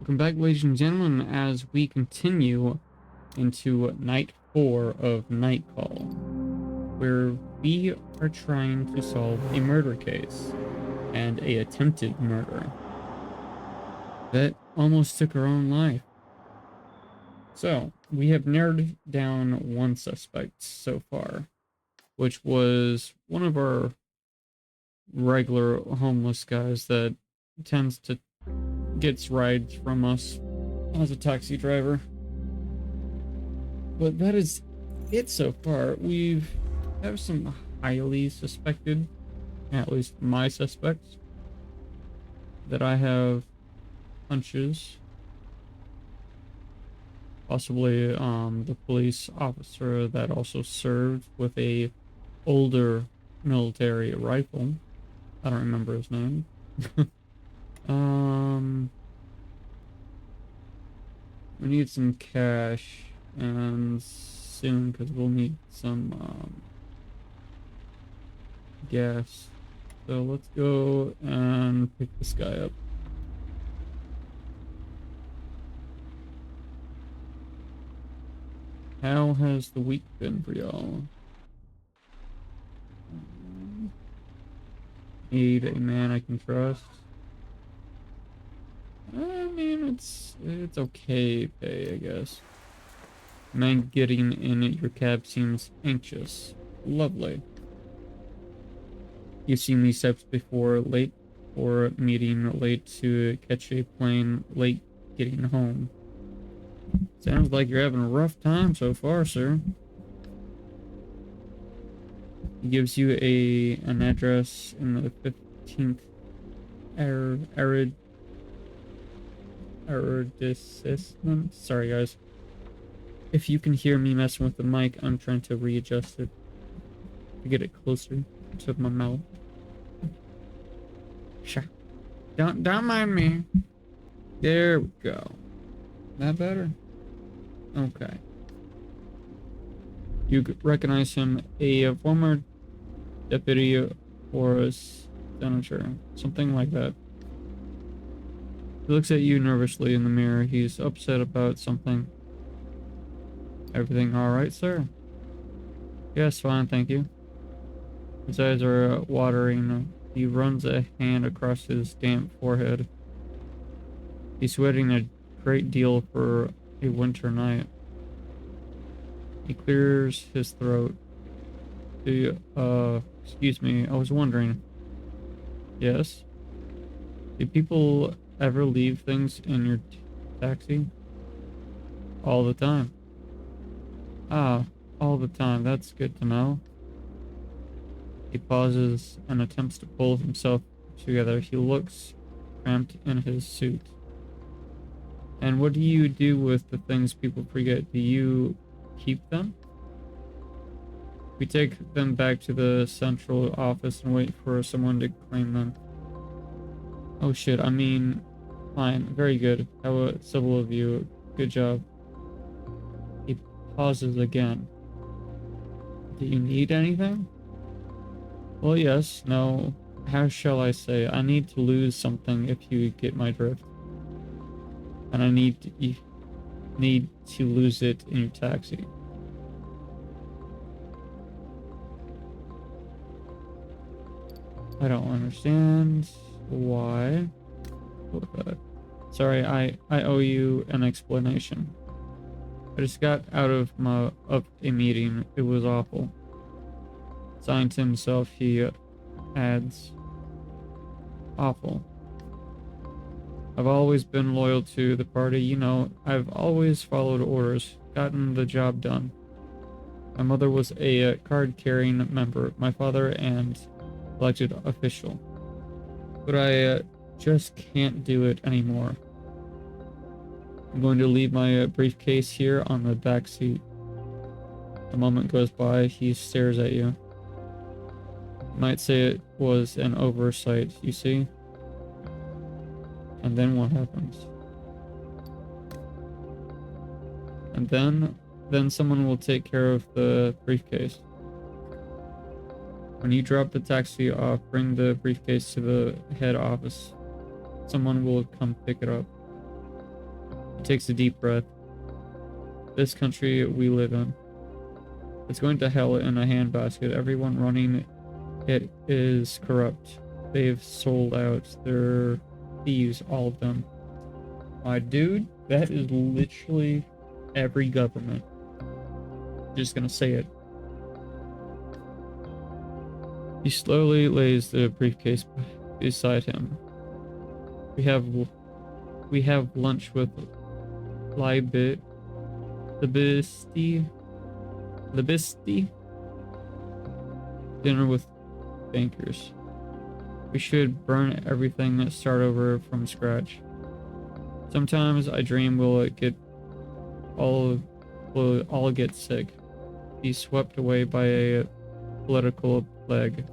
Welcome back, ladies and gentlemen, as we continue into night 4 of Nightcall, where we are trying to solve a murder case and a attempted murder that almost took our own life. So, we have narrowed down one suspect so far, which was one of our regular homeless guys that tends to gets rides from us as a taxi driver. But that is it so far. We have some highly suspected, at least my suspects, that I have hunches. Possibly the police officer that also served with a older military rifle. I don't remember his name. We need some cash and soon because we'll need some gas. So let's go and pick this guy up. How has the week been for y'all? Need a man I can trust. I mean, it's okay pay, I guess. Man getting in your cab seems anxious. Lovely. You've seen these steps before, late for meeting, late to catch a plane, late getting home. Sounds like you're having a rough time so far, sir. He gives you an address in the 15th arrondissement. Sorry, guys. If you can hear me messing with the mic, I'm trying to readjust it to get it closer to my mouth. Sure. Don't mind me. There we go. That better? Okay. You recognize him, a former deputy or a senator, something like that. He looks at you nervously in the mirror. He's upset about something. Everything all right, sir? Yes, fine, thank you. His eyes are watering. He runs a hand across his damp forehead. He's sweating a great deal for a winter night. He clears his throat. Excuse me, I was wondering. Yes? Do people ever leave things in your taxi? All the time. Ah, all the time. That's good to know. He pauses and attempts to pull himself together. He looks cramped in his suit. And what do you do with the things people forget? Do you keep them? We take them back to the central office and wait for someone to claim them. Oh shit, I mean, fine, very good. How civil of you. Good job. He pauses again. Do you need anything? Well, yes, no. How shall I say? I need to lose something if you get my drift. And I need to lose it in your taxi. I don't understand why. Sorry, I owe you an explanation. I just got out of a meeting. It was awful. Signed to himself, he adds, awful. I've always been loyal to the party, you know, I've always followed orders, gotten the job done. My mother was a card-carrying member, my father an elected official. But I just can't do it anymore. I'm going to leave my briefcase here on the back seat. A moment goes by, he stares at you. You might say it was an oversight, you see? And then what happens? And then someone will take care of the briefcase. When you drop the taxi off, bring the briefcase to the head office. Someone will come pick it up. He takes a deep breath. This country we live in. It's going to hell in a handbasket. Everyone running it is corrupt. They've sold out. They're thieves, all of them. My dude, that is literally every government. Just gonna say it. He slowly lays the briefcase beside him. We have lunch with Libisty. Dinner with bankers. We should burn everything and start over from scratch. Sometimes I dream we'll all get sick, be swept away by a political plague.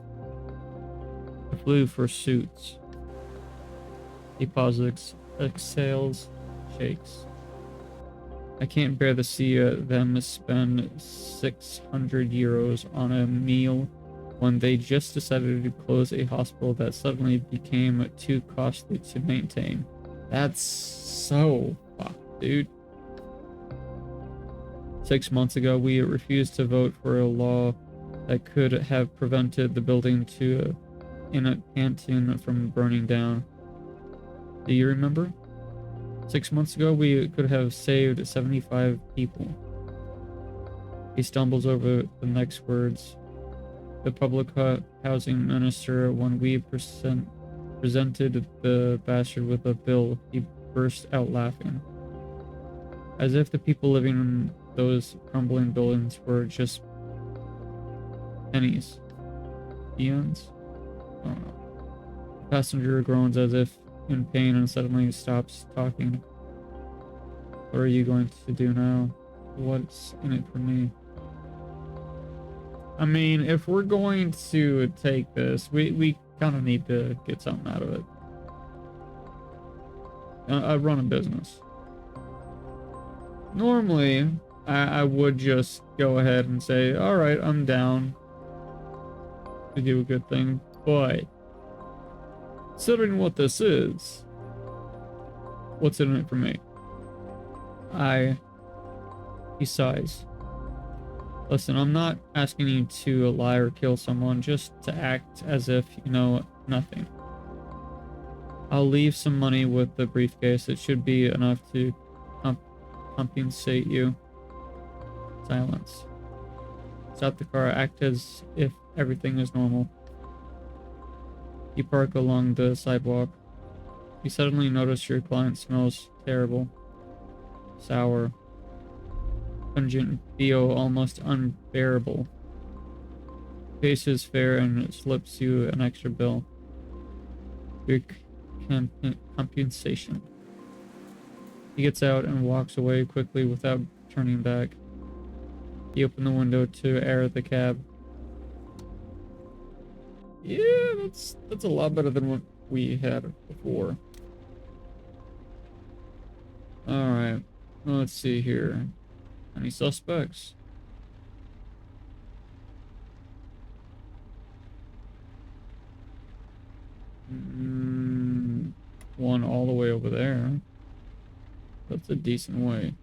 The flu for suits. He pauses, exhales, shakes. I can't bear to see them spend 600 euros on a meal when they just decided to close a hospital that suddenly became too costly to maintain. That's so fucked, dude. 6 months ago, we refused to vote for a law that could have prevented the building in a canton from burning down. Do you remember? 6 months ago, we could have saved 75 people. He stumbles over the next words. The public housing minister, when we presented the bastard with a bill, he burst out laughing. As if the people living in those crumbling buildings were just pennies. Peons? I don't know. The passenger groans as if in pain and suddenly stops talking. What are you going to do now? What's in it for me? I mean, if we're going to take this, we kind of need to get something out of it. I run a business. Normally, I would just go ahead and say, all right, I'm down to do a good thing, but considering what this is, what's in it for me? He sighs. Listen, I'm not asking you to lie or kill someone, just to act as if you know nothing. I'll leave some money with the briefcase. It should be enough to compensate you. Silence. Stop the car. Act as if everything is normal. You park along the sidewalk. You suddenly notice your client smells terrible. Sour. Pungent, BO, almost unbearable. Pays his fare and slips you an extra bill. Your compensation. He gets out and walks away quickly without turning back. He opened the window to air the cab. Yeah, that's a lot better than what we had before. Alright, let's see here. Any suspects? One all the way over there. That's a decent way.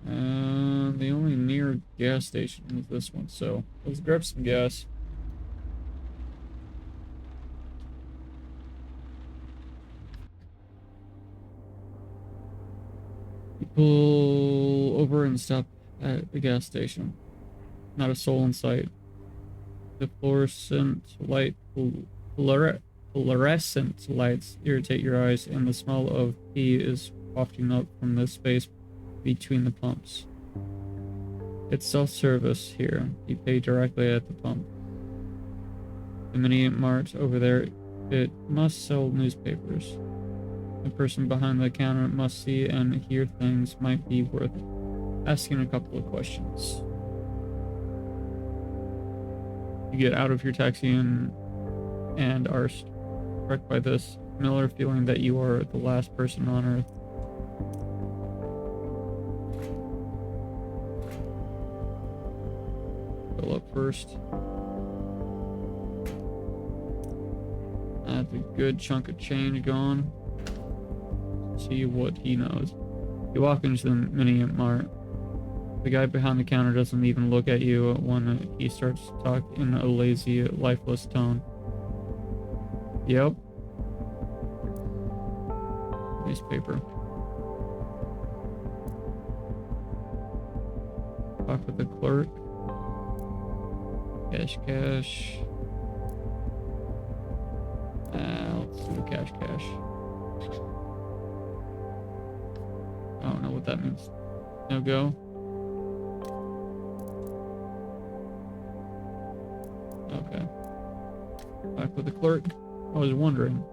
The only near gas station is this one, so let's grab some gas. Pull over and stop at the gas station. Not a soul in sight. The fluorescent lights irritate your eyes, and the smell of pee is wafting up from the space between the pumps. It's self-service here. You pay directly at the pump. The mini mart over there, it must sell newspapers. The person behind the counter must see and hear things. Might be worth asking a couple of questions. You get out of your taxi and are struck by this familiar feeling that you are the last person on Earth. Fill up first. That's a good chunk of change gone. see what he knows. You walk into the mini mart. The guy behind the counter doesn't even look at you when he starts to talk in a lazy, lifeless tone. Yep. Newspaper. Talk with the clerk. Cash. Let's do cash. I don't know what that means. No go. Okay. Back with the clerk. I was wondering.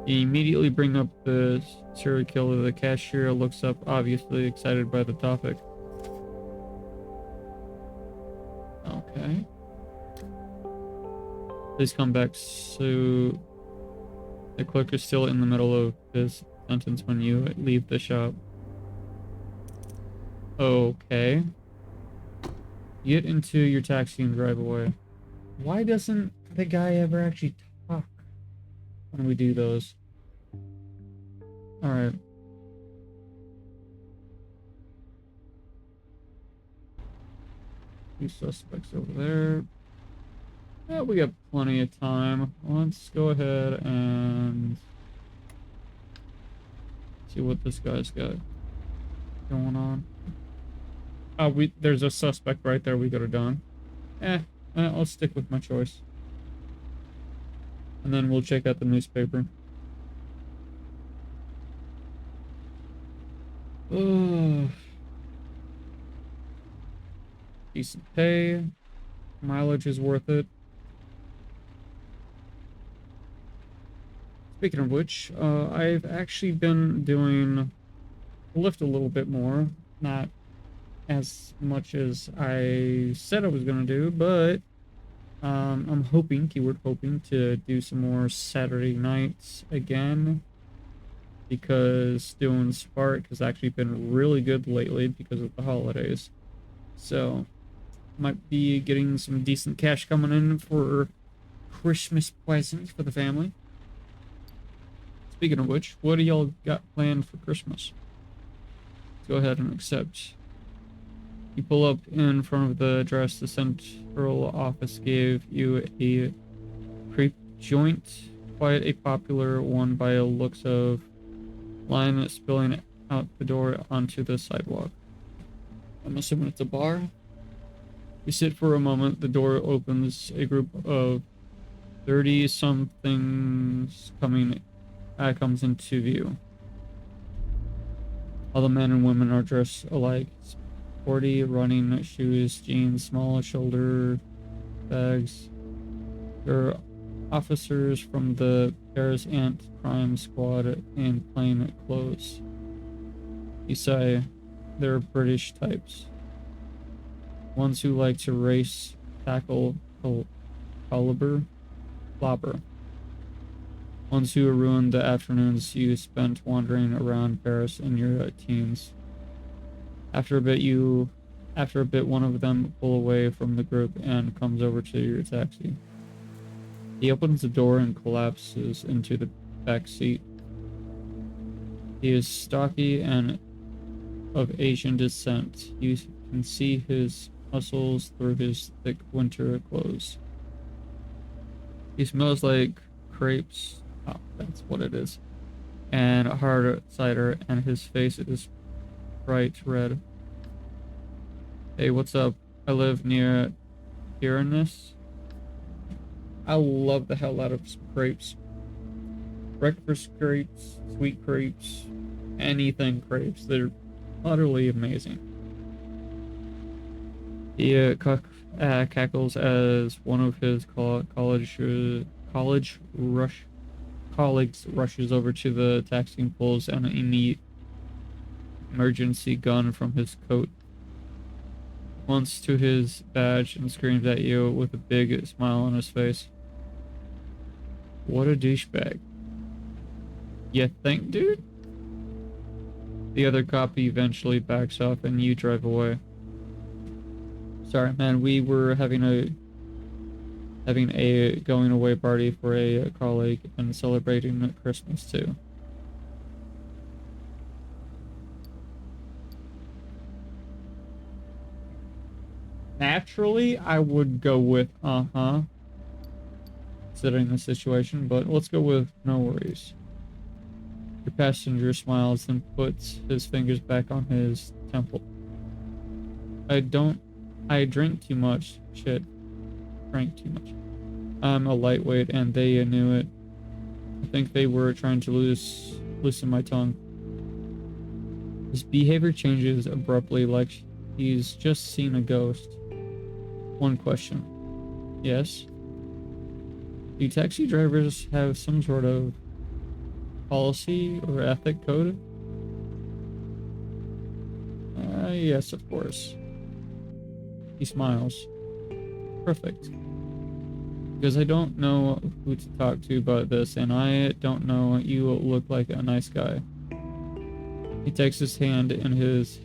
You immediately bring up the serial killer. The cashier looks up, obviously excited by the topic. Okay. Please come back. So the clerk is still in the middle of his sentence when you leave the shop. Okay. Get into your taxi and drive away. Why doesn't the guy ever actually talk when we do those? Alright. Two suspects over there. Yeah, we got plenty of time. Let's go ahead and see what this guy's got going on. Oh, there's a suspect right there we could have done. I'll stick with my choice. And then we'll check out the newspaper. Oh. Decent pay. Mileage is worth it. Speaking of which, I've actually been doing Lyft a little bit more. Not as much as I said I was going to do, but I'm hoping, keyword hoping, to do some more Saturday nights again, because doing Spark has actually been really good lately because of the holidays. So might be getting some decent cash coming in for Christmas presents for the family. Speaking of which, what do y'all got planned for Christmas? Go ahead and accept. You pull up in front of the address. The central office gave you a crepe joint, quite a popular one by the looks of. Line spilling out the door onto the sidewalk. I'm assuming it's a bar. You sit for a moment. The door opens. A group of 30-somethings comes into view. All the men and women are dressed alike. Sporty running shoes, jeans, small shoulder bags. There are officers from the Paris Ant-Crime Squad in plain clothes. You say they're British types. Ones who like to race, tackle, clobber. Ones who ruined the afternoons you spent wandering around Paris in your teens. After a bit, one of them pull away from the group and comes over to your taxi. He opens the door and collapses into the back seat. He is stocky and of Asian descent. You can see his muscles through his thick winter clothes. He smells like crepes. Oh, that's what it is. And hard cider, and his face is bright red. Hey, what's up? I live near Pyrenees. I love the hell out of crepes. Breakfast crepes, sweet crepes, anything crepes. They're utterly amazing. He cackles as one of his colleagues rushes over to the taxi and pulls an emergency gun from his coat. Points to his badge and screams at you with a big smile on his face. What a douchebag. You think, dude? The other cop eventually backs off and you drive away. Sorry, man, we were having a going away party for a colleague and celebrating Christmas too. Naturally, I would go with uh-huh, considering the situation, but let's go with no worries. Your passenger smiles and puts his fingers back on his temple. I drink too much. Shit. Drank too much. I'm a lightweight and they knew it. I think they were trying to loosen my tongue. His behavior changes abruptly like he's just seen a ghost. One question. Yes? Do taxi drivers have some sort of policy or ethic code? Yes, of course. He smiles. Perfect. Because I don't know who to talk to about this, and I don't know you look like a nice guy. He takes his hand in his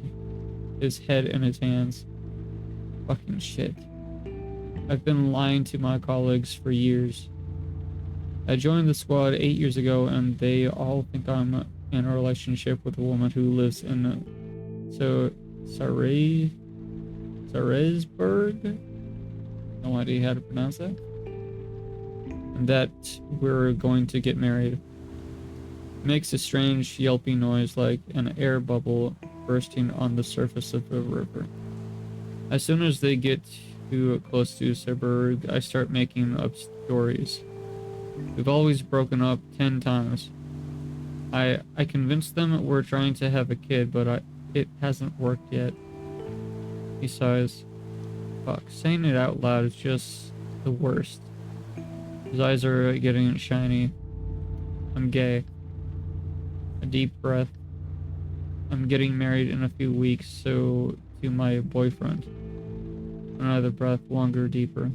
head in his hands. Fucking shit. I've been lying to my colleagues for years. I joined the squad 8 years ago, and they all think I'm in a relationship with a woman who lives in Saresburg? No idea how to pronounce that. And that we're going to get married. It makes a strange yelping noise like an air bubble bursting on the surface of a river. As soon as they get too close to Saresburg, I start making up stories. We've always broken up 10 times. I convinced them we're trying to have a kid, but it hasn't worked yet. He sighs. Fuck, saying it out loud is just the worst. His eyes are getting shiny. I'm gay. A deep breath. I'm getting married in a few weeks, so to my boyfriend. Another breath, longer, deeper.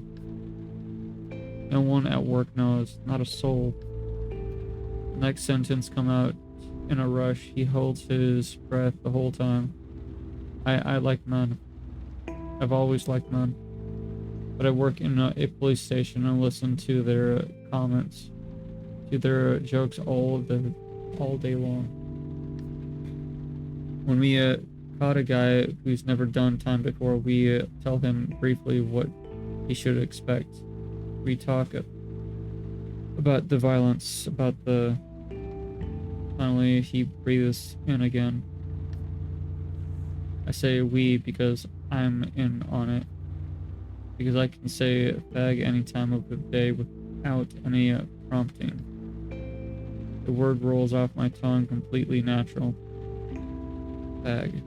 No one at work knows, not a soul. The next sentence come out in a rush. He holds his breath the whole time. I like men. I've always liked men. But I work in a police station and listen to their comments, to their jokes all day long. When we caught a guy who's never done time before, we tell him briefly what he should expect. We talk about the violence, about the... Finally, he breathes in again. I say we because I'm in on it. Because I can say fag any time of the day without any prompting. The word rolls off my tongue completely natural. Fag.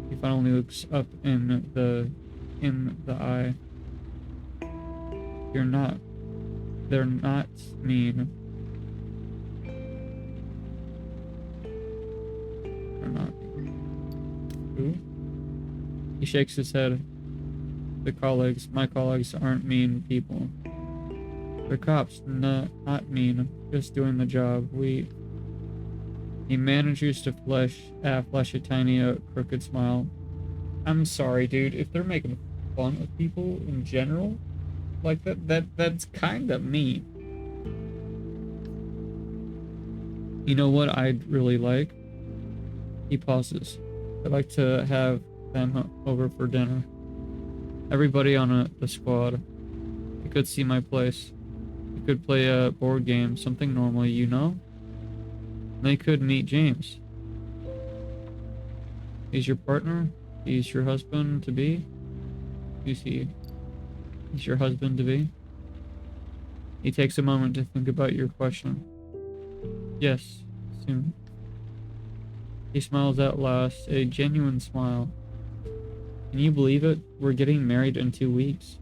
He finally looks up in the eye. They're not mean. They're not. Who? He shakes his head. My colleagues aren't mean people. They're cops, not mean, just doing the job. He manages to flash a tiny, crooked smile. I'm sorry, dude, if they're making fun of people in general, like that's kinda mean. You know what I'd really like? He pauses. I'd like to have them over for dinner. Everybody on the squad. You could see my place. You could play a board game, something normal, you know? And they could meet James. He's your partner? He's your husband-to-be? Who's he? He's your husband-to-be? He takes a moment to think about your question. Yes, soon. He smiles out last, a genuine smile. Can you believe it? We're getting married in 2 weeks.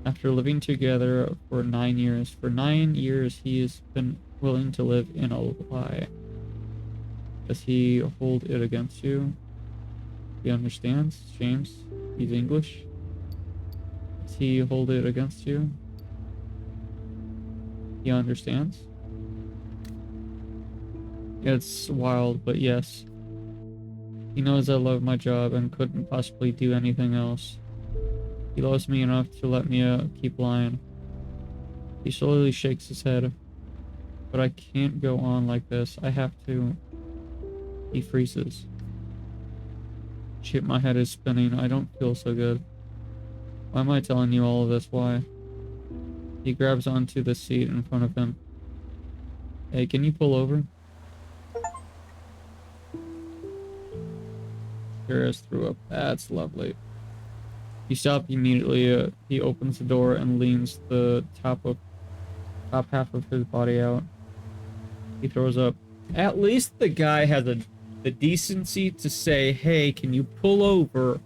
After living together for 9 years. For 9 years, he's been willing to live in a lie. Does he hold it against you? He understands, James. He's English. Does he hold it against you? He understands? It's wild, but yes. He knows I love my job and couldn't possibly do anything else. He loves me enough to let me keep lying. He slowly shakes his head. But I can't go on like this. I have to... He freezes. Shit, my head is spinning. I don't feel so good. Why am I telling you all of this? Why? He grabs onto the seat in front of him. Hey, can you pull over? Harris threw up. That's lovely. He stopped immediately. He opens the door and leans the top half of his body out. He throws up. At least the guy has the decency to say, hey, can you pull over?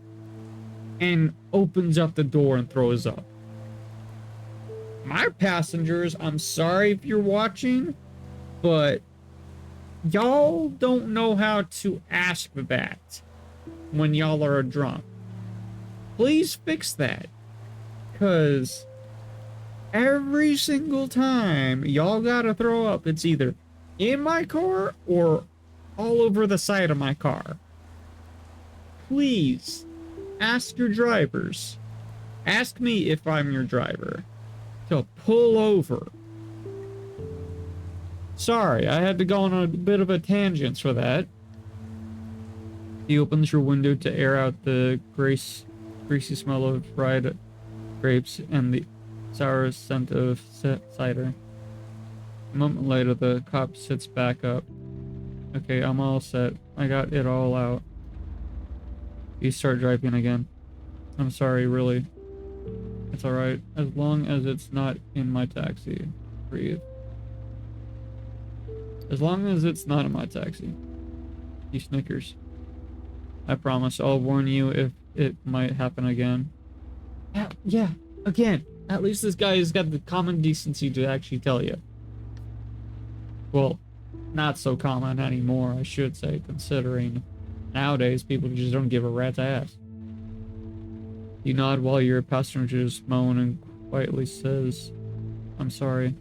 And opens up the door and throws up. My passengers, I'm sorry if you're watching, but y'all don't know how to ask that when y'all are drunk. Please fix that. Because every single time y'all gotta throw up, it's either in my car or all over the side of my car. Please ask your drivers. Ask me if I'm your driver to pull over. Sorry, I had to go on a bit of a tangent for that. He opens your window to air out the greasy smell of fried grapes and the sour scent of cider. A moment later, the cop sits back up. Okay, I'm all set. I got it all out. You start driving again. I'm sorry, really. It's alright, as long as it's not in my taxi. Breathe. As long as it's not in my taxi. He snickers. I promise, I'll warn you if it might happen again. Yeah, again. At least this guy has got the common decency to actually tell you. Well, not so common anymore, I should say, considering nowadays people just don't give a rat's ass. You nod while your passengers moan and quietly says, I'm sorry.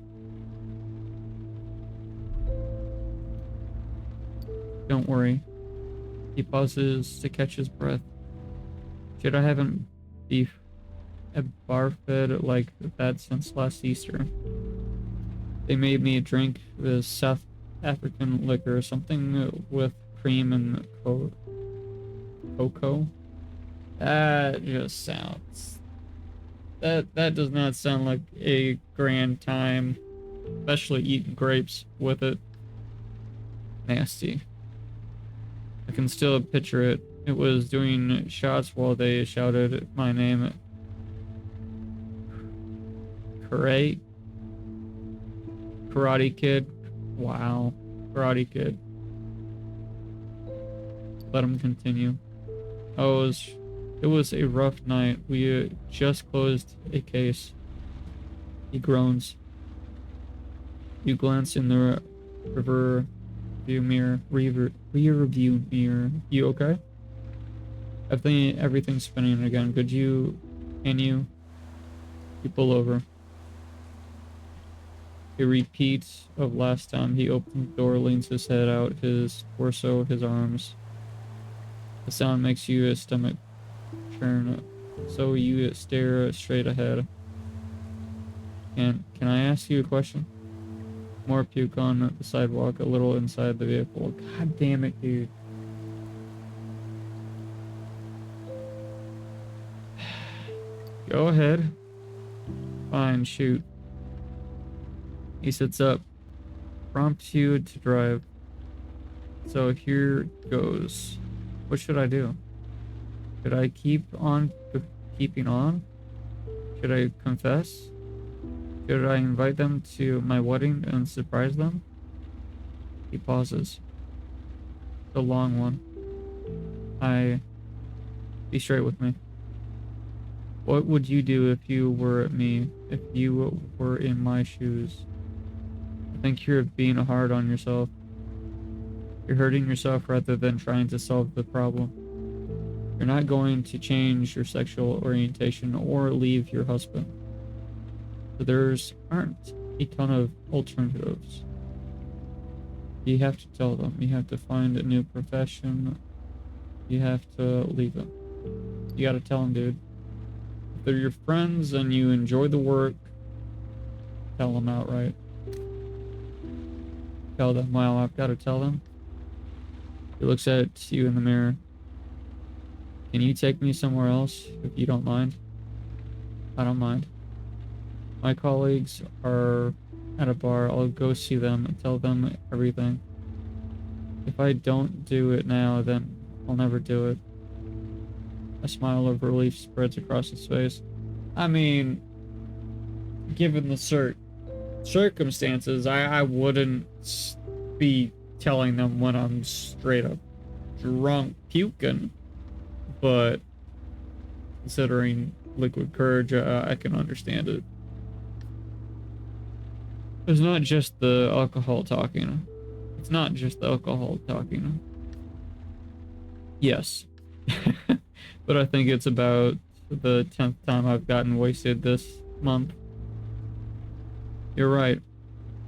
Don't worry. He pauses to catch his breath. Shit, I haven't beef a bar fed like that since last Easter. They made me drink this South African liquor, something with cream and cocoa. That just sounds... That does not sound like a grand time, especially eating grapes with it. Nasty. I can still picture it. It was doing shots while they shouted my name. Karate Kid. Wow. Karate Kid. Let him continue. Oh, it was a rough night. We just closed a case. He groans. You glance in the rear view mirror. You okay? Everything's spinning again. Can you pull over? A repeat of last time. He opens the door, leans his head out, his torso, his arms. The sound makes your stomach churn, so you stare straight ahead. Can I ask you a question? More puke on the sidewalk, a little inside the vehicle. God damn it, dude. Go ahead. Fine, shoot. He sits up, prompts you to drive. So here goes. What should I do? Should I keep on keeping on? Should I confess? Should I invite them to my wedding and surprise them? He pauses. The long one. Be straight with me. What would you do if you were me? If you were in my shoes? I think you're being hard on yourself. You're hurting yourself rather than trying to solve the problem. You're not going to change your sexual orientation or leave your husband. But there's aren't a ton of alternatives. You have to tell them. You have to find a new profession. You have to leave them. You gotta tell them, dude. If they're your friends and you enjoy the work, tell them outright. Tell them, wow, I've got to tell them. He looks at you in the mirror. Can you take me somewhere else, if you don't mind? I don't mind. My colleagues are at a bar. I'll go see them and tell them everything. If I don't do it now, then I'll never do it. A smile of relief spreads across his face. I mean, given the circumstances, I wouldn't be telling them when I'm straight up drunk puking, but considering liquid courage, I can understand it. It's not just the alcohol talking. It's not just the alcohol talking. Yes. But I think it's about the 10th time I've gotten wasted this month. You're right.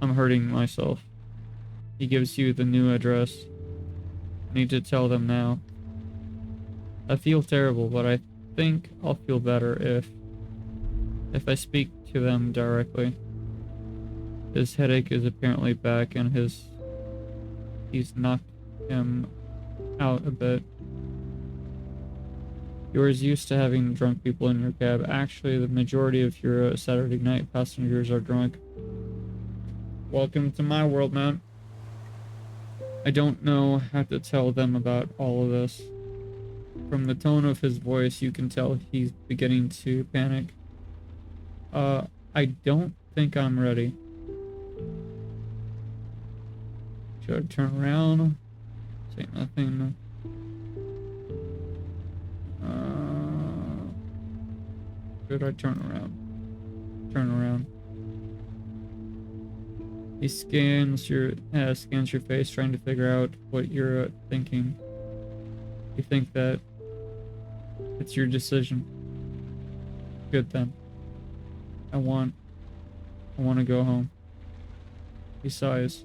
I'm hurting myself. He gives you the new address. I need to tell them now. I feel terrible, but I think I'll feel better if I speak to them directly. His headache is apparently back and he's knocked him out a bit. You're as used to having drunk people in your cab. Actually, the majority of your Saturday night passengers are drunk. Welcome to my world, man. I don't know how to tell them about all of this. From the tone of his voice, you can tell he's beginning to panic. I don't think I'm ready. Should I turn around? Say nothing. Should I turn around? Turn around. He scans your face, trying to figure out what you're thinking. You think that it's your decision. Good then. I want to go home. He sighs.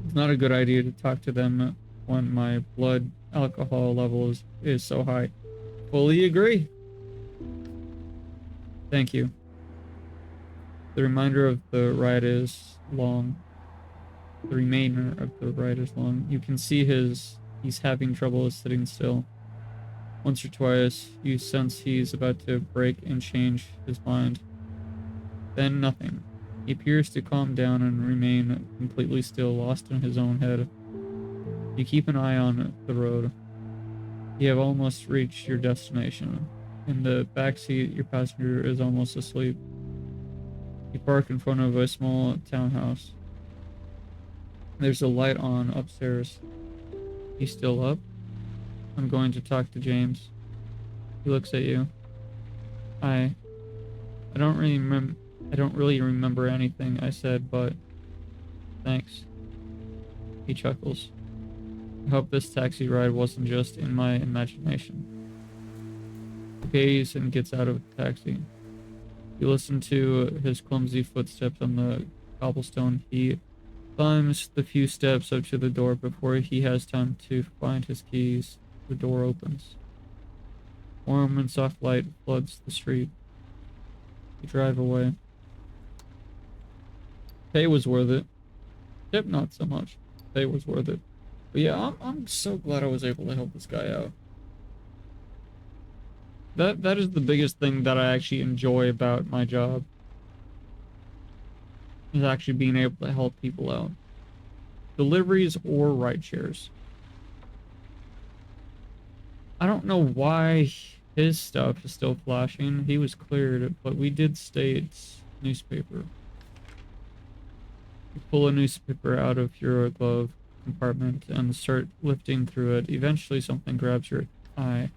It's not a good idea to talk to them when my blood alcohol level is so high. Fully agree. Thank you. The remainder of the ride is long. The remainder of the ride is long. You can see he's having trouble sitting still. Once or twice, you sense he's about to break and change his mind. Then nothing. He appears to calm down and remain completely still, lost in his own head. You keep an eye on the road. You have almost reached your destination. In the back seat, your passenger is almost asleep. You park in front of a small townhouse. There's a light on upstairs. He's still up? I'm going to talk to James. He looks at you. I don't really remember anything I said, but thanks. He chuckles. I hope this taxi ride wasn't just in my imagination. He pays and gets out of the taxi. You listen to his clumsy footsteps on the cobblestone. He climbs the few steps up to the door before he has time to find his keys. The door opens. Warm and soft light floods the street. You drive away. Pay was worth it. Tip not so much. Pay was worth it. But yeah, I'm so glad I was able to help this guy out. That is the biggest thing that I actually enjoy about my job. Is actually being able to help people out. Deliveries or ride shares. I don't know why his stuff is still flashing. He was cleared, but we did state newspaper. You pull a newspaper out of your glove compartment and start lifting through it. Eventually something grabs your eye.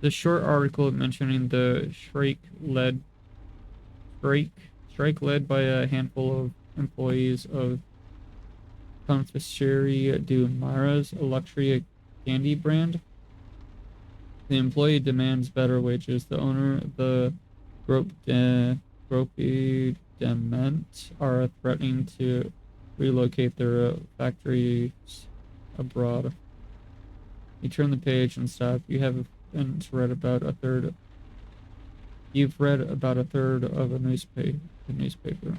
The short article mentioning the strike led by a handful of employees of Confiserie du Marais, a luxury candy brand. The employee demands better wages. The owner, the Gropy Dement, are threatening to relocate their factories abroad. You turn the page and stop. You've read about a third of a newspaper.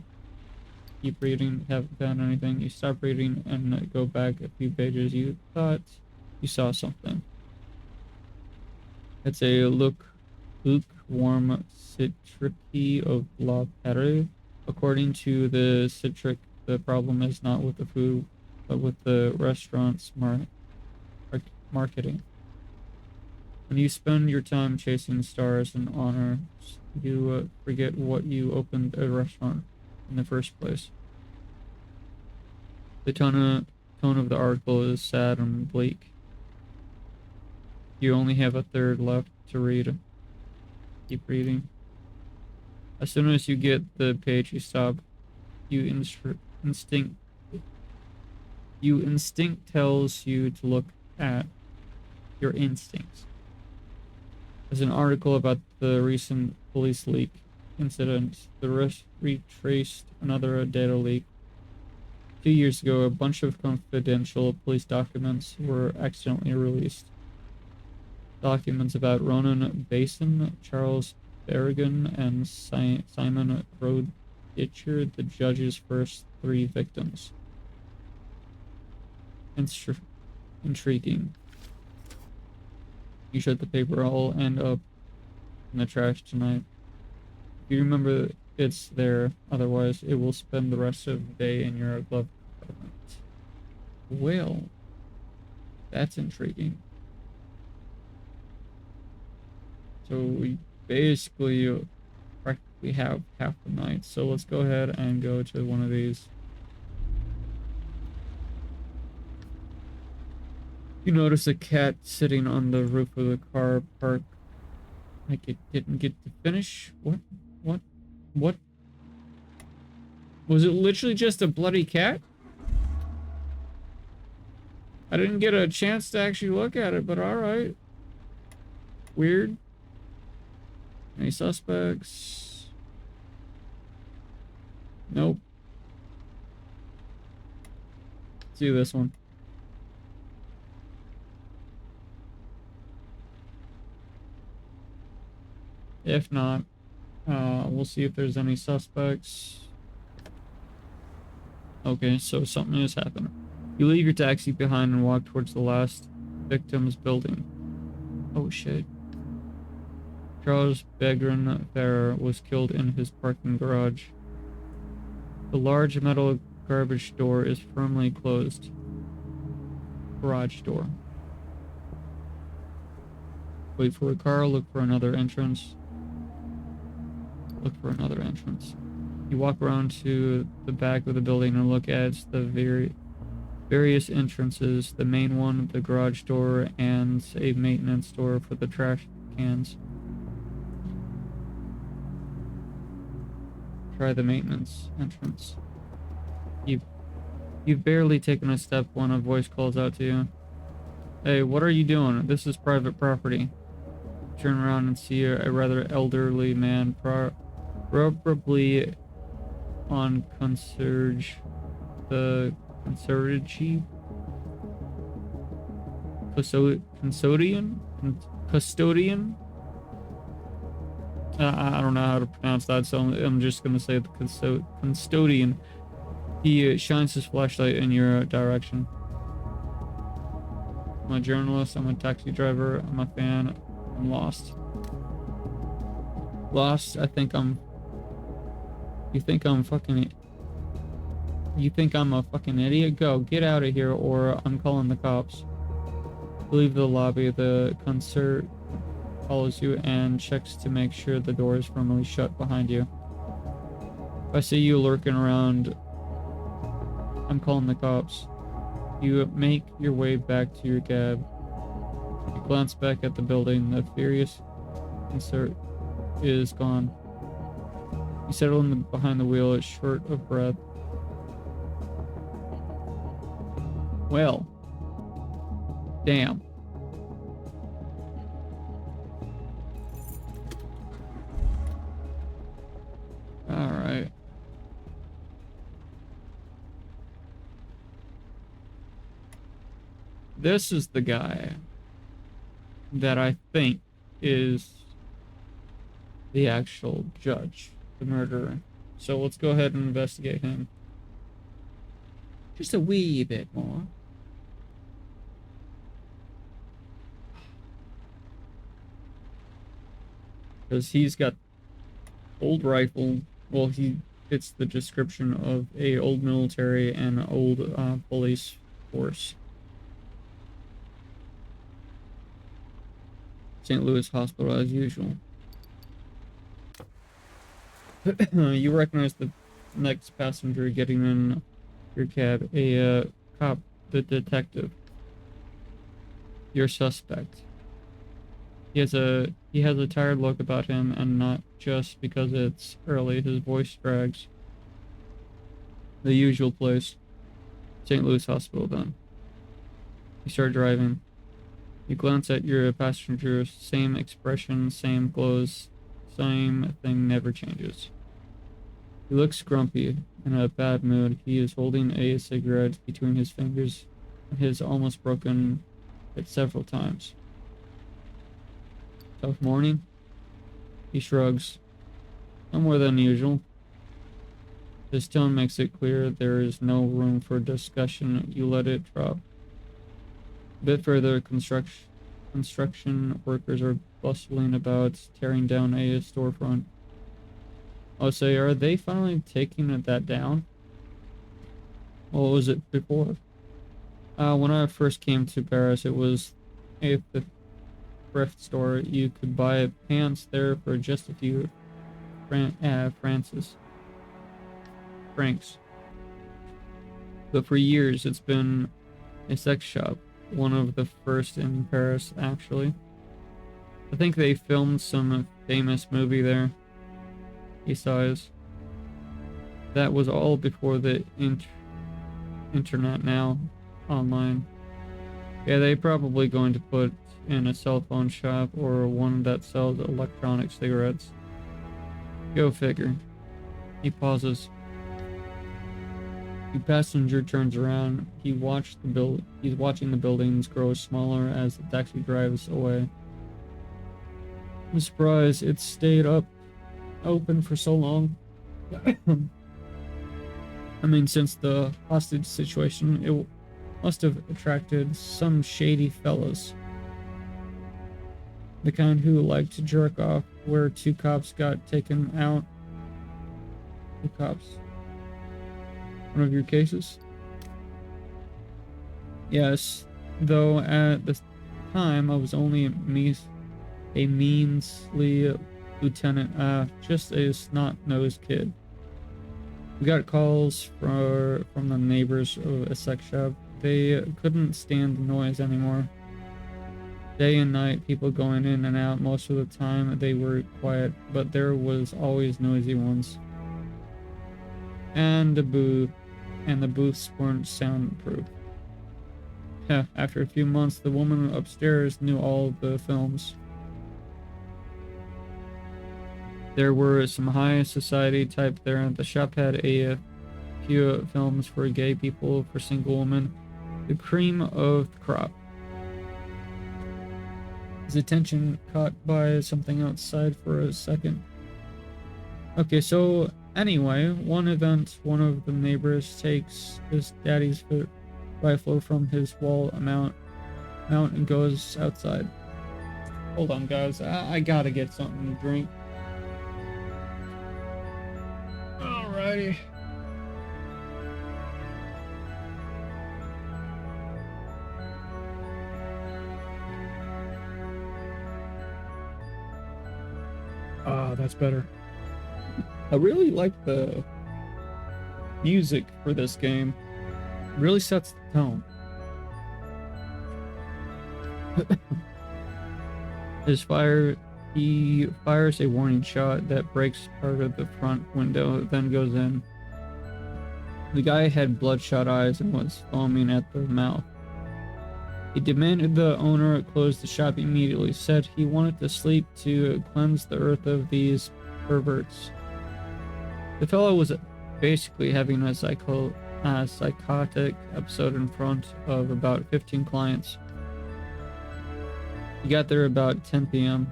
Keep reading, haven't found anything. You stop reading and go back a few pages. You thought you saw something. It's a lookbook warm citrici of La Perre. According to the citric, the problem is not with the food, but with the restaurant's marketing. When you spend your time chasing stars and honors, you forget what you opened a restaurant in the first place. The tone of the article is sad and bleak. You only have a third left to read. Keep reading. As soon as you get the page, you stop. You instinct tells you to look at your instincts. There's an article about the recent police leak incident. The rest retraced another data leak. 2 years ago, a bunch of confidential police documents were accidentally released. Documents about Ronan Basin, Charles Berrigan, and Simon Groditcher, the judge's first 3 victims. Intriguing. You shut the paper, I'll end up in the trash tonight. If you remember, it's there. Otherwise, it will spend the rest of the day in your glove compartment. Well, that's intriguing. So we basically practically have half the night. So let's go ahead and go to one of these. You notice a cat sitting on the roof of the car park. Like it didn't get to finish? What? Was it literally just a bloody cat? I didn't get a chance to actually look at it, but alright. Weird. Any suspects? Nope. Let's do this one. If not, we'll see if there's any suspects. Okay, so something has happened. You leave your taxi behind and walk towards the last victim's building. Oh shit. Charles Begrin Ferrer was killed in his parking garage. The large metal garbage door is firmly closed. Garage door. Wait for a car, look for another entrance. Look for another entrance. You walk around to the back of the building and look at the various entrances. The main one, the garage door, and a maintenance door for the trash cans. Try the maintenance entrance. You've barely taken a step when a voice calls out to you. Hey, what are you doing? This is private property. Turn around and see a rather elderly man, probably on the concierge, custodian. I don't know how to pronounce that, so I'm just gonna say the custodian. He shines his flashlight in your direction. I'm a journalist, I'm a taxi driver, I'm a fan, I'm lost. Lost, you think I'm a fucking idiot? Go, get out of here or I'm calling the cops. Leave the lobby, the concert follows you and checks to make sure the door is firmly shut behind you. If I see you lurking around, I'm calling the cops. You make your way back to your cab. You glance back at the building. The furious concert is gone. You settle behind the wheel, short of breath. Well, damn. All right. This is the guy that I think is the actual judge, the murderer. So let's go ahead and investigate him. Just a wee bit more. because he's got old rifle. Well, he fits the description of a old military and old police force. St. Louis Hospital as usual. You recognize the next passenger getting in your cab, a cop, the detective. Your suspect. He has a tired look about him, and not just because it's early. His voice drags. The usual place. St. Louis Hospital, then. You start driving. You glance at your passenger, same expression, same clothes, same thing never changes. He looks grumpy, in a bad mood. He is holding a cigarette between his fingers and has almost broken it several times. Tough morning? He shrugs. No more than usual. His tone makes it clear there is no room for discussion. You let it drop. A bit further, construction workers are bustling about, tearing down a storefront. I'll say, are they finally taking that down? What was it before? When I first came to Paris, it was a thrift store. You could buy pants there for just a few francs. But for years, it's been a sex shop. One of the first in Paris, actually. I think they filmed some famous movie there. He sighs. That was all before the internet now. Online. Yeah, they probably going to put in a cell phone shop or one that sells electronic cigarettes. Go figure. He pauses. The passenger turns around. He's watching the buildings grow smaller as the taxi drives away. I'm surprised it's stayed open for so long. I mean, since the hostage situation, it must have attracted some shady fellas. The kind who like to jerk off where two cops got taken out. Two cops. One of your cases? Yes, though at the time I was only a measly lieutenant, just a snot-nosed kid. We got calls from the neighbors of a sex shop. They couldn't stand the noise anymore. Day and night, people going in and out. Most of the time they were quiet, but there was always noisy ones. And the booths weren't soundproof. After a few months, the woman upstairs knew all the films. There were some high society type there. The shop had a few films for gay people, for single women. The cream of the crop. His attention caught by something outside for a second. Okay, so anyway, one event, one of the neighbors takes his daddy's rifle from his wall mount and goes outside. Hold on, guys. I gotta get something to drink. Alrighty. Ah, that's better. I really like the music for this game. It really sets the tone. He fires a warning shot that breaks part of the front window, then goes in. The guy had bloodshot eyes and was foaming at the mouth. He demanded the owner close the shop immediately, said he wanted to sleep to cleanse the earth of these perverts. The fellow was basically having a psychotic episode in front of about 15 clients. He got there about 10 p.m.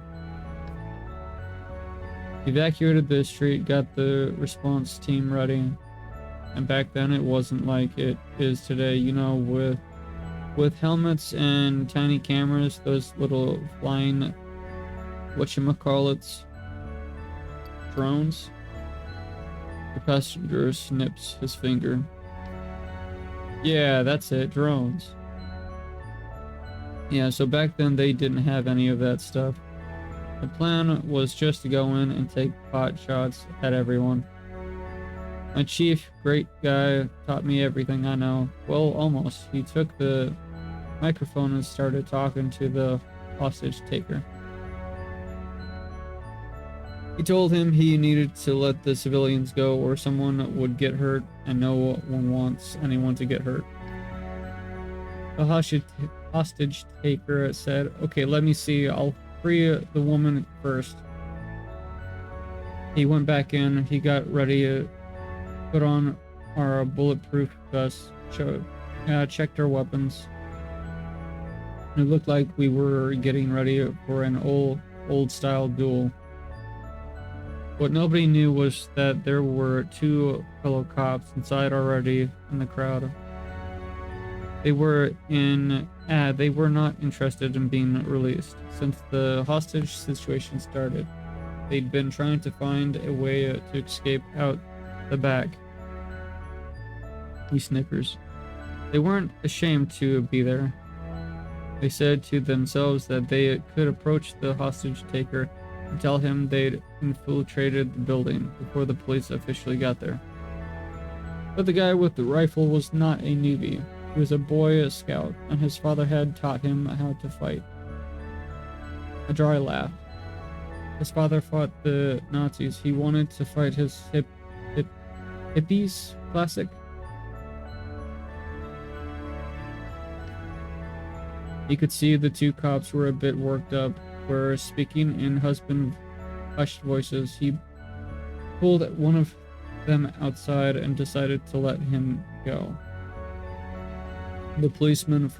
Evacuated the street, got the response team ready. And back then it wasn't like it is today, you know, with helmets and tiny cameras, those little flying whatchamacallits. drones? The passenger snips his finger. Yeah, that's it, drones. Yeah, so back then they didn't have any of that stuff. The plan was just to go in and take pot shots at everyone. My chief, great guy, taught me everything I know. Well, almost. He took the microphone and started talking to the hostage taker. He told him he needed to let the civilians go or someone would get hurt, and no one wants anyone to get hurt. The hostage taker said, "Okay, let me see. I'll free the woman first." He went back in. He got ready to put on our bulletproof vests, checked our weapons. It looked like we were getting ready for an old-style duel. What nobody knew was that there were two fellow cops inside already in the crowd. They were not interested in being released since the hostage situation started. They'd been trying to find a way to escape out the back. He snickers. They weren't ashamed to be there. They said to themselves that they could approach the hostage taker and tell him they'd infiltrated the building before the police officially got there. But the guy with the rifle was not a newbie. He was a Boy Scout, and his father had taught him how to fight. A dry laugh. His father fought the Nazis. He wanted to fight his hippies? Classic. He could see the two cops were a bit worked up, were speaking in hushed voices. He pulled one of them outside and decided to let him go. The policeman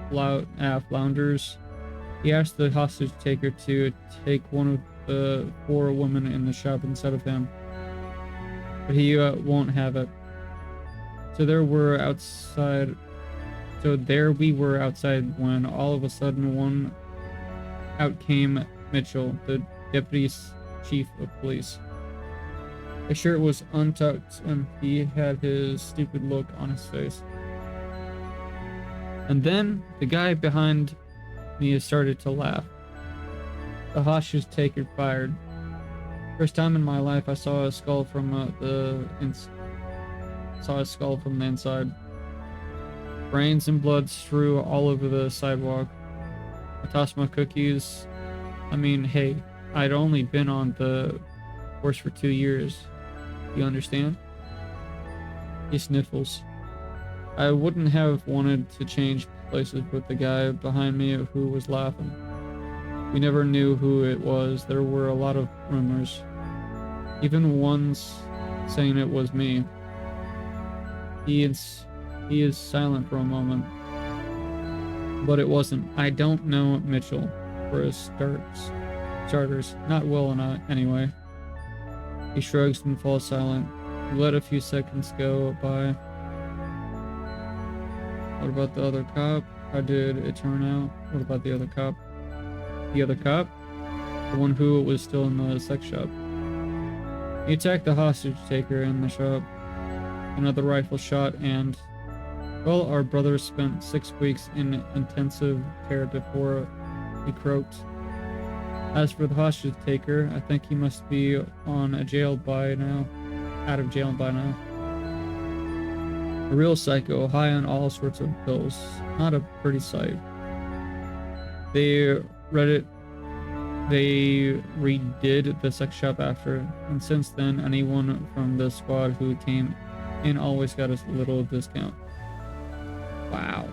flounders. He asked the hostage taker to take one of the 4 women in the shop instead of him, but he won't have it. So there we were outside when all of a sudden out came Mitchell, the deputy chief of police. His shirt was untucked and he had his stupid look on his face. And then the guy behind me started to laugh. The hostage taker fired. First time in my life I saw a skull from the inside. Brains and blood strew all over the sidewalk. I tossed my cookies. I mean, hey, I'd only been on the force for 2 years. You understand? He sniffles. I wouldn't have wanted to change places with the guy behind me who was laughing. We never knew who it was. There were a lot of rumors. Even ones saying it was me. He is silent for a moment. But it wasn't. I don't know Mitchell, for his starters. Not well enough, anyway. He shrugs and falls silent. We let a few seconds go by. What about the other cop? How did it turn out? What about the other cop? The other cop? The one who was still in the sex shop. He attacked the hostage taker in the shop. Another rifle shot and... Well, our brother spent 6 weeks in intensive care before he croaked. As for the hostage taker, I think he must be out of jail by now. A real psycho, high on all sorts of pills. Not a pretty sight. They redid the sex shop after, and since then, anyone from the squad who came in always got a little discount. Wow.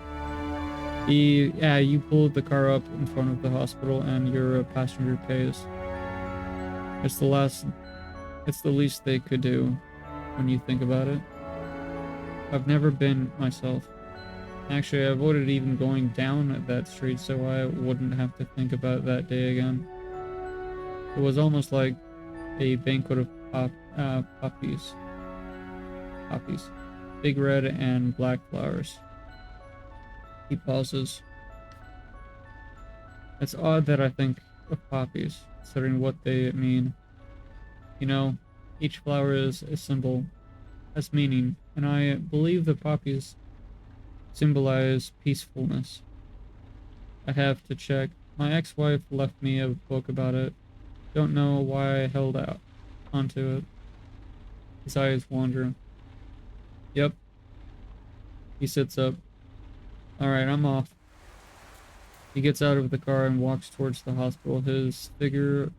You pulled the car up in front of the hospital and your passenger pays. It's the least they could do when you think about it. I've never been myself. Actually, I avoided even going down that street so I wouldn't have to think about that day again. It was almost like a banquet of poppies. Poppies. Big red and black flowers. He pauses. It's odd that I think of poppies, considering what they mean. You know, each flower is a symbol, has meaning, and I believe the poppies symbolize peacefulness. I have to check. My ex-wife left me a book about it. Don't know why I held out onto it. His eyes wander. Yep. He sits up. Alright, I'm off. He gets out of the car and walks towards the hospital. His figure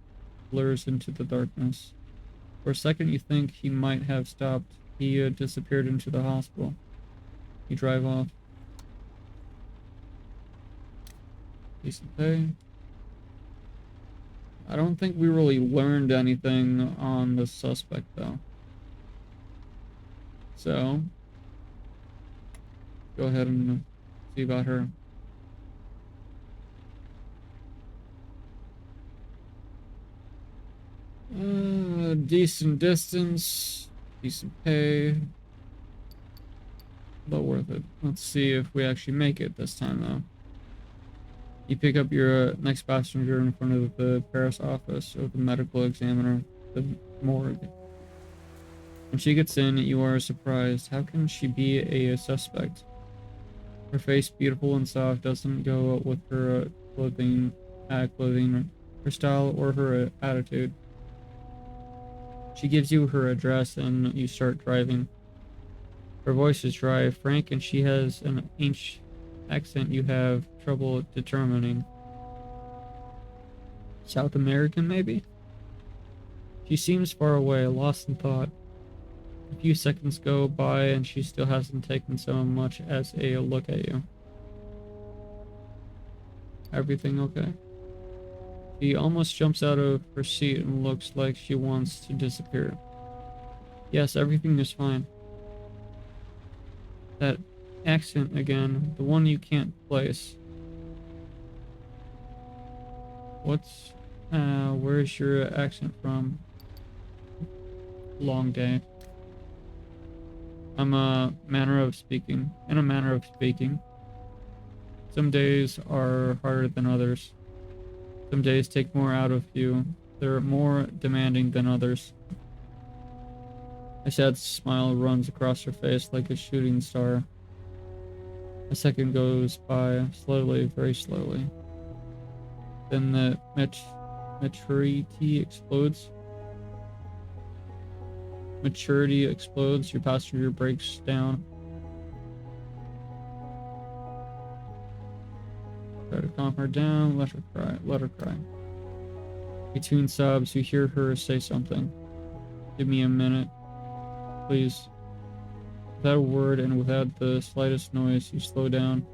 blurs into the darkness. For a second you think he might have stopped. He disappeared into the hospital. You drive off. Decent pay. I don't think we really learned anything on the suspect though. So, go ahead and see about her. Decent distance, decent pay. But worth it. Let's see if we actually make it this time though. You pick up your next passenger in front of the Paris office of the medical examiner, the morgue. When she gets in, you are surprised. How can she be a suspect? Her face, beautiful and soft, doesn't go with her clothing, her style, or her attitude. She gives you her address and you start driving. Her voice is dry, frank, and she has an English accent you have trouble determining. South American, maybe? She seems far away, lost in thought. A few seconds go by and she still hasn't taken so much as a look at you. Everything okay? She almost jumps out of her seat and looks like she wants to disappear. Yes, everything is fine. That accent again, the one you can't place. Where's your accent from? Long day. In a manner of speaking. Some days are harder than others. Some days take more out of you. They're more demanding than others. A sad smile runs across her face like a shooting star. A second goes by, slowly, very slowly. Then the maturity explodes. Maturity explodes, your passenger breaks down. Try to calm her down, let her cry. Between sobs, you hear her say something. Give me a minute, please. Without a word and without the slightest noise, you slow down.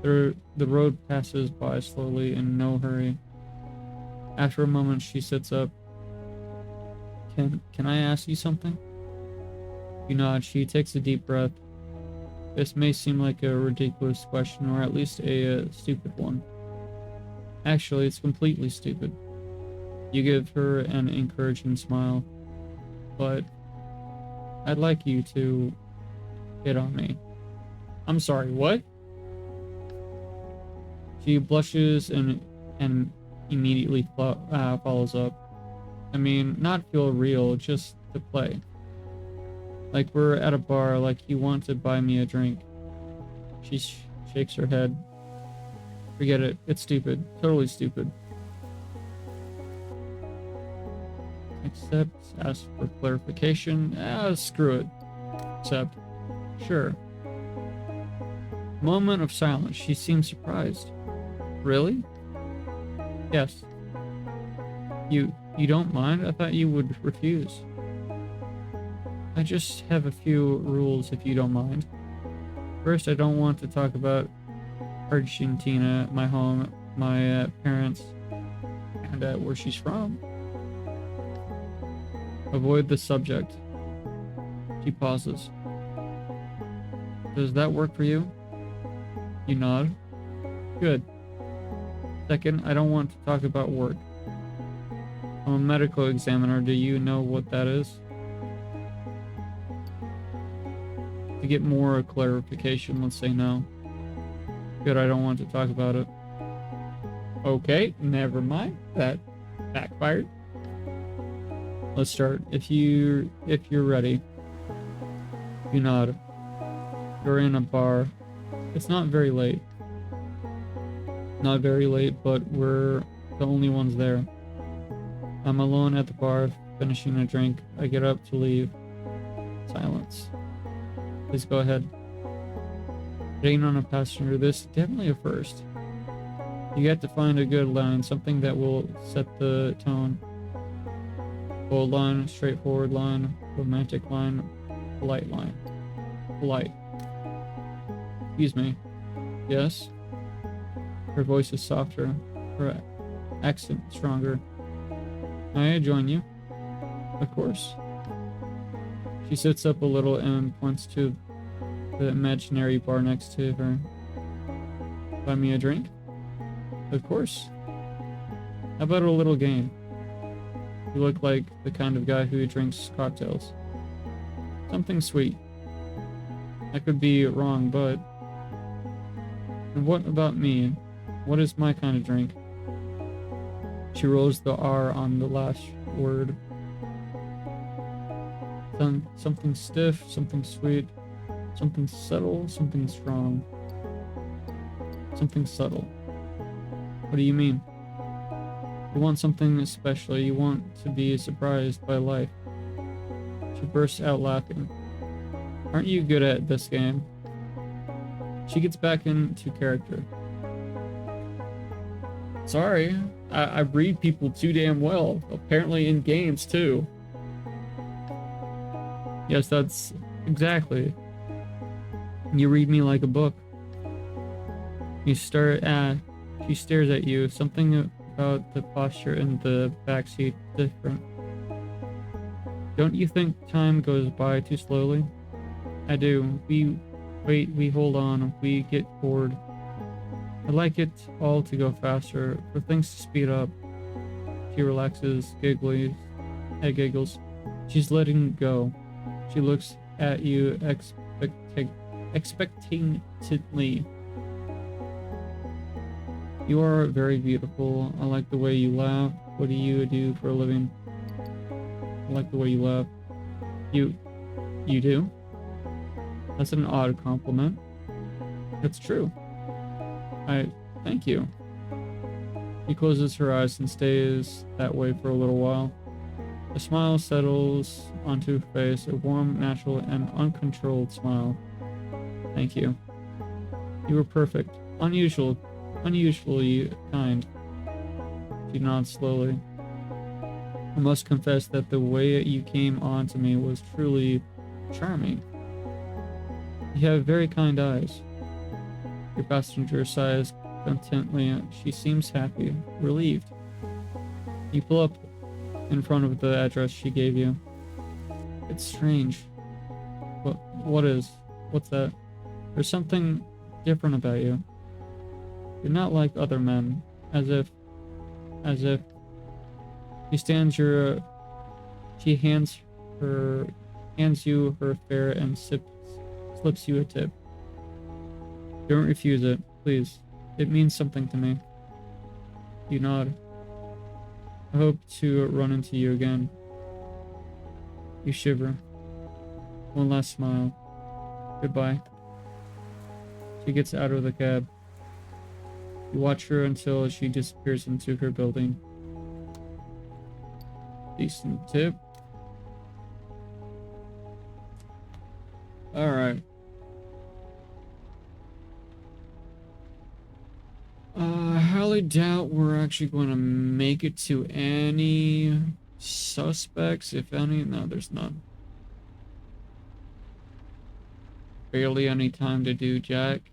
The road passes by slowly in no hurry. After a moment, she sits up. Can I ask you something? You nod. She takes a deep breath. This may seem like a ridiculous question, or at least a stupid one. Actually, it's completely stupid. You give her an encouraging smile. But I'd like you to hit on me. I'm sorry, what? She blushes and immediately follows up. I mean, not feel real, just to play. Like we're at a bar, like you want to buy me a drink. She shakes her head. Forget it. It's stupid. Totally stupid. Accept. Ask for clarification. Screw it. Accept. Sure. Moment of silence. She seems surprised. Really? Yes. You don't mind? I thought you would refuse. I just have a few rules if you don't mind. First, I don't want to talk about Argentina, my home, my parents, and where she's from. Avoid the subject. She pauses. Does that work for you? You nod. Good. Second, I don't want to talk about work. I'm a medical examiner. Do you know what that is? To get more clarification, let's say no. Good, I don't want to talk about it. Okay, never mind. That backfired. Let's start. If you're ready, you nod. You're in a bar. It's not very late. Not very late, but we're the only ones there. I'm alone at the bar, finishing a drink. I get up to leave. Silence. Please go ahead. Getting on a passenger, this is definitely a first. You get to find a good line, something that will set the tone. Bold line, straightforward line, romantic line, polite line. Polite. Excuse me. Yes? Her voice is softer, her accent stronger. May I join you? Of course. She sits up a little and points to the imaginary bar next to her. Buy me a drink? Of course. How about a little game? You look like the kind of guy who drinks cocktails. Something sweet. I could be wrong, but... And what about me? What is my kind of drink? She rolls the R on the last word. Something stiff, something sweet, something subtle, something strong. Something subtle. What do you mean? You want something special. You want to be surprised by life. She bursts out laughing. Aren't you good at this game? She gets back into character. Sorry, I read people too damn well. Apparently in games too. Yes, that's exactly. You read me like a book. She stares at you. Something about the posture in the backseat different. Don't you think time goes by too slowly? I do. We wait, we hold on, we get bored. I'd like it all to go faster, for things to speed up. She relaxes, giggles. She's letting go. She looks at you expectantly. You are very beautiful. I like the way you laugh. What do you do for a living? I like the way you laugh. You do? That's an odd compliment. It's true. Thank you. She closes her eyes and stays that way for a little while. A smile settles onto her face, a warm, natural, and uncontrolled smile. Thank you. You were perfect. Unusually kind. She nods slowly. I must confess that the way you came on to me was truly charming. You have very kind eyes. Your passenger sighs contently. She seems happy, relieved. You pull up in front of the address she gave you. It's strange. What's that? There's something different about you. You're not like other men. As if she hands you her fare and slips you a tip. Don't refuse it, please. It means something to me. You nod. I hope to run into you again. You shiver. One last smile. Goodbye. She gets out of the cab. You watch her until she disappears into her building. Decent tip. Alright. I highly doubt we're actually going to make it to any suspects, if any. No, there's none. Barely any time to do jack.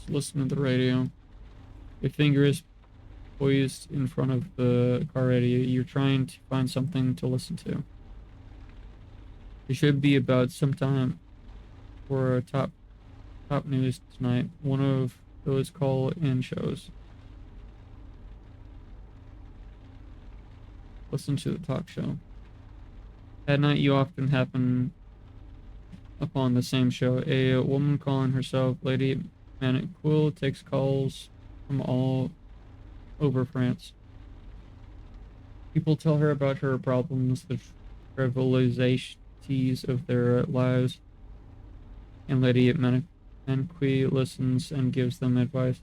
Let's listen to the radio. Your finger is poised in front of the car radio. You're trying to find something to listen to. It should be about sometime for top news tonight. One of those call-in shows. Listen to the talk show. At night, you often happen upon the same show. A woman calling herself Lady Manic Quill takes calls from all over France. People tell her about her problems, the trivialities of their lives, and Lady Menqui listens and gives them advice.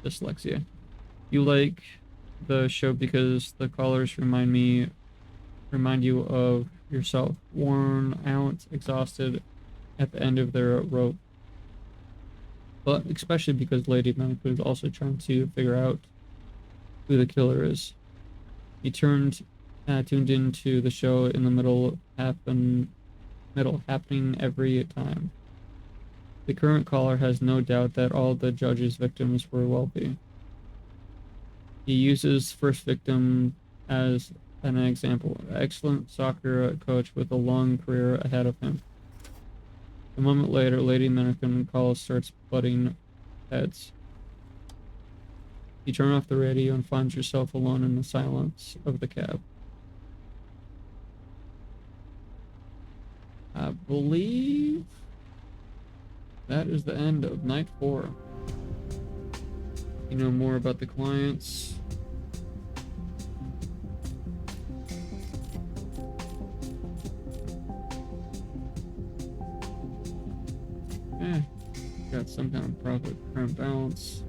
Dyslexia. You like the show because the callers remind you of yourself, worn out, exhausted at the end of their rope. But especially because Lady Menqui is also trying to figure out who the killer is. He tuned into the show in the middle happening every time. The current caller has no doubt that all the judge's victims were wealthy. He uses first victim as an example. Excellent soccer coach with a long career ahead of him. A moment later, Lady Mannequin call starts butting heads. You turn off the radio and find yourself alone in the silence of the cab. I believe that is the end of night 4. You know more about the clients. Got some kind of profit current balance.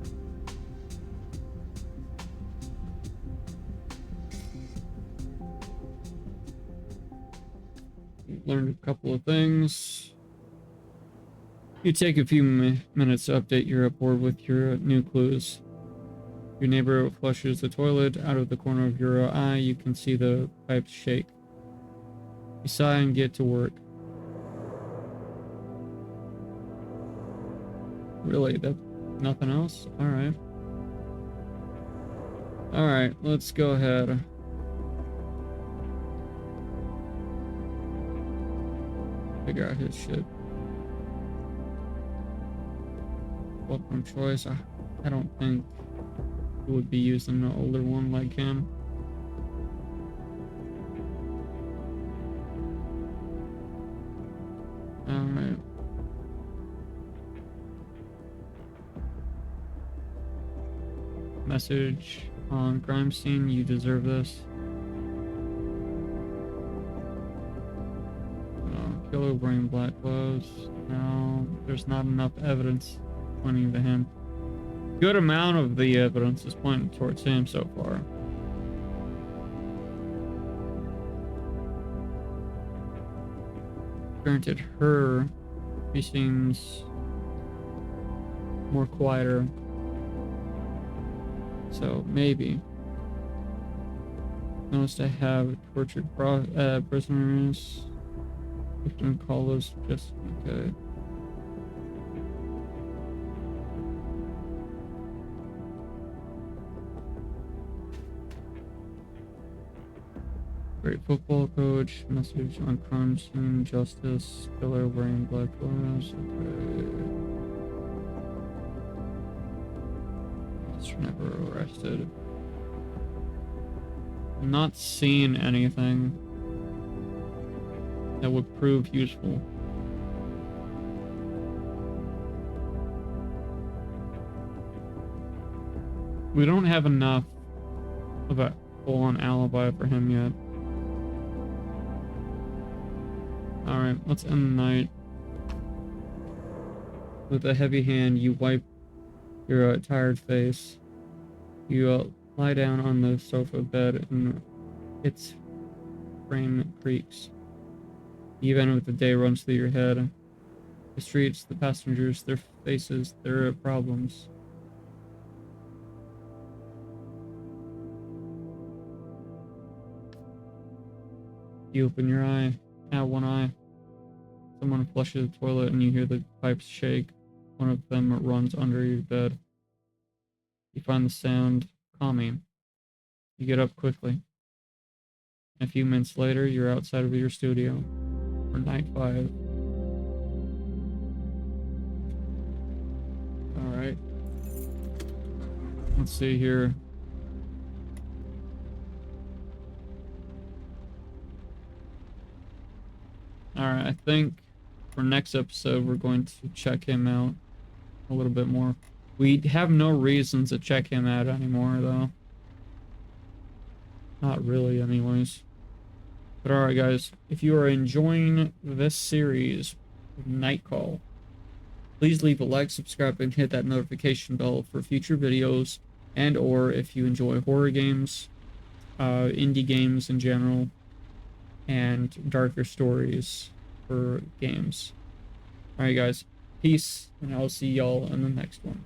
Learned a couple of things. You take a few minutes to update your report with your new clues. Your neighbor flushes the toilet. Out of the corner of your eye, you can see the pipes shake. You sigh and get to work. Really? That nothing else? Alright. Alright, let's go ahead. Figure out his shit. Weapon choice. I don't think it would be using an older one like him. Alright. Message on crime scene. You deserve this. Killer wearing black clothes. No, there's not enough evidence pointing to him. Good amount of the evidence is pointing towards him so far. Granted, she seems more quieter. So maybe. Notice I have tortured prisoners. Victim callers just okay. Great football coach. Message on crime scene. Justice. Killer wearing black clothes. Okay. Was never arrested. I'm not seeing anything that would prove useful. We don't have enough of a full-on alibi for him yet. Alright, let's end the night. With a heavy hand, you wipe your tired face. You lie down on the sofa bed and its frame creaks. Even with the day runs through your head. The streets, the passengers, their faces, their problems. You open your eye, one eye. Someone flushes the toilet and you hear the pipes shake. One of them runs under your bed. You find the sound calming. You get up quickly. A few minutes later, you're outside of your studio for night 5. Alright. Let's see here. Alright, I think for next episode, we're going to check him out a little bit more. We have no reason to check him out anymore, though. Not really, anyways. But alright, guys. If you are enjoying this series of Nightcall, please leave a like, subscribe, and hit that notification bell for future videos. And or if you enjoy horror games, indie games in general, and darker stories for games. Alright, guys. Peace, and I'll see y'all in the next one.